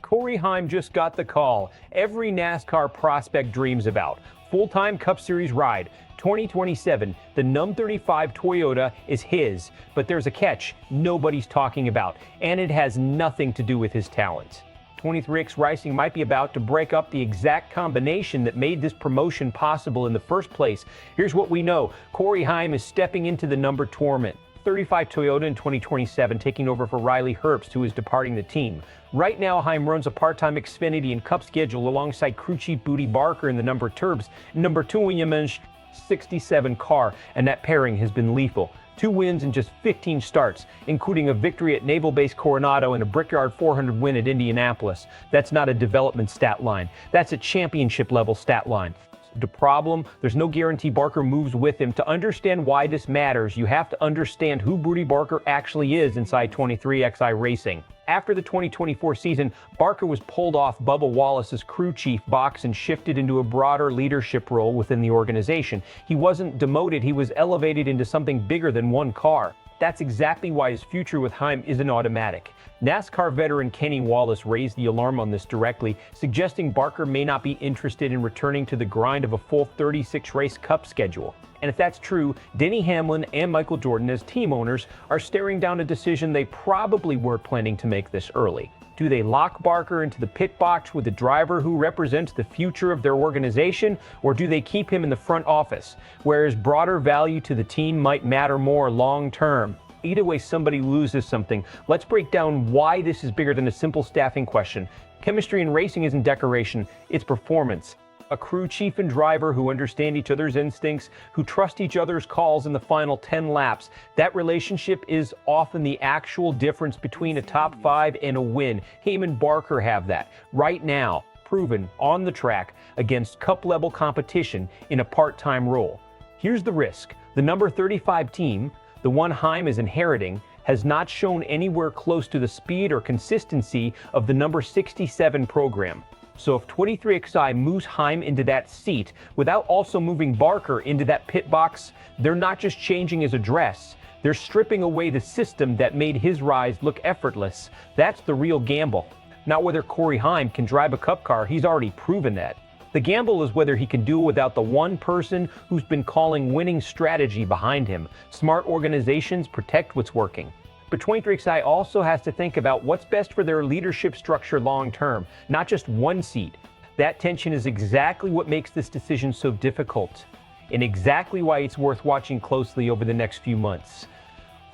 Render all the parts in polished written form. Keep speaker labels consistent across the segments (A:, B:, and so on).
A: Heim just got the call every NASCAR prospect dreams about. Full-time Cup Series ride. 2027, the Num 35 Toyota is his, but there's a catch nobody's talking about, and it has nothing to do with his talent. 23X Racing might be about to break up the exact combination that made this promotion possible in the first place. Here's what we know. Heim is stepping into the number torment. 35 Toyota in 2027, taking over for Herbst, who is departing the team. Right now, Heim runs a part-time Xfinity and Cup schedule alongside crew chief Bootie Barker in the number Herbst, number 2 Williams 67 car, and that pairing has been lethal. 2 wins in just 15 starts, including a victory at Naval Base Coronado and a Brickyard 400 win at Indianapolis. That's not a development stat line. That's a championship-level stat line. The problem, there's no guarantee Barker moves with him. To understand why this matters, you have to understand who Bootie Barker actually is inside 23XI Racing. After the 2024 season, Barker was pulled off Bubba Wallace's crew chief box and shifted into a broader leadership role within the organization. He wasn't demoted, he was elevated into something bigger than one car. That's exactly why his future with Heim isn't automatic. NASCAR veteran Kenny Wallace raised the alarm on this directly, suggesting Barker may not be interested in returning to the grind of a full 36-race Cup schedule. And if that's true, Denny, Hamlin, and Michael Jordan as team owners are staring down a decision they probably weren't planning to make this early. Do they lock Barker into the pit box with a driver who represents the future of their organization, or do they keep him in the front office, where his broader value to the team might matter more long term? Either way, somebody loses something. Let's break down why this is bigger than a simple staffing question. Chemistry in racing isn't decoration, it's performance. A crew chief and driver who understand each other's instincts, who trust each other's calls in the final 10 laps. That relationship is often the actual difference between a top 5 and a win. Heim and Barker have that right now, proven on the track against Cup-level competition in a part-time role. Here's the risk. The number 35 team, the one Heim is inheriting, has not shown anywhere close to the speed or consistency of the number 67 program. So if 23XI moves Heim into that seat without also moving Barker into that pit box, they're not just changing his address, they're stripping away the system that made his rise look effortless. That's the real gamble. Not whether Heim can drive a Cup car, he's already proven that. The gamble is whether he can do it without the one person who's been calling winning strategy behind him. Smart organizations protect what's working. But 23XI also has to think about what's best for their leadership structure long term, not just one seat. That tension is exactly what makes this decision so difficult, and exactly why it's worth watching closely over the next few months.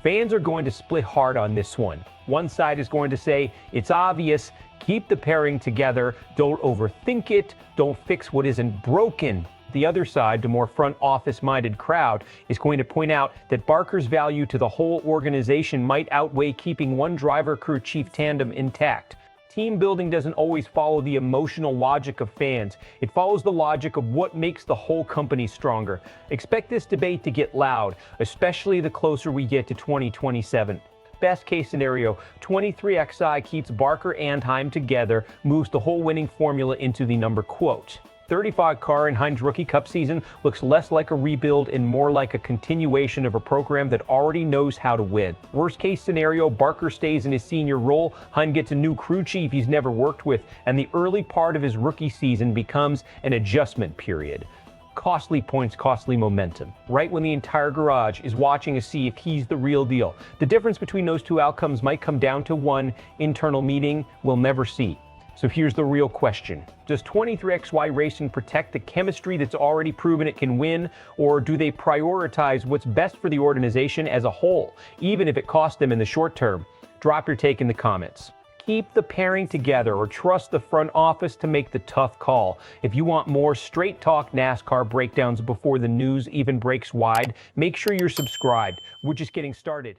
A: Fans are going to split hard on this one. One side is going to say, it's obvious, keep the pairing together, don't overthink it, don't fix what isn't broken. The other side, the more front office-minded crowd, is going to point out that Barker's value to the whole organization might outweigh keeping one driver-crew chief tandem intact. Team building doesn't always follow the emotional logic of fans. It follows the logic of what makes the whole company stronger. Expect this debate to get loud, especially the closer we get to 2027. Best case scenario, 23XI keeps Barker and Heim together, moves the whole winning formula into the number quote. 35 car in Heim's rookie Cup season looks less like a rebuild and more like a continuation of a program that already knows how to win. Worst case scenario, Barker stays in his senior role, Heim gets a new crew chief he's never worked with, and the early part of his rookie season becomes an adjustment period. Costly points, costly momentum. Right when the entire garage is watching to see if he's the real deal. The difference between those two outcomes might come down to one internal meeting we'll never see. So here's the real question. Does 23XI Racing protect the chemistry that's already proven it can win, or do they prioritize what's best for the organization as a whole, even if it costs them in the short term? Drop your take in the comments. Keep the pairing together or trust the front office to make the tough call. If you want more straight talk NASCAR breakdowns before the news even breaks wide, make sure you're subscribed. We're just getting started.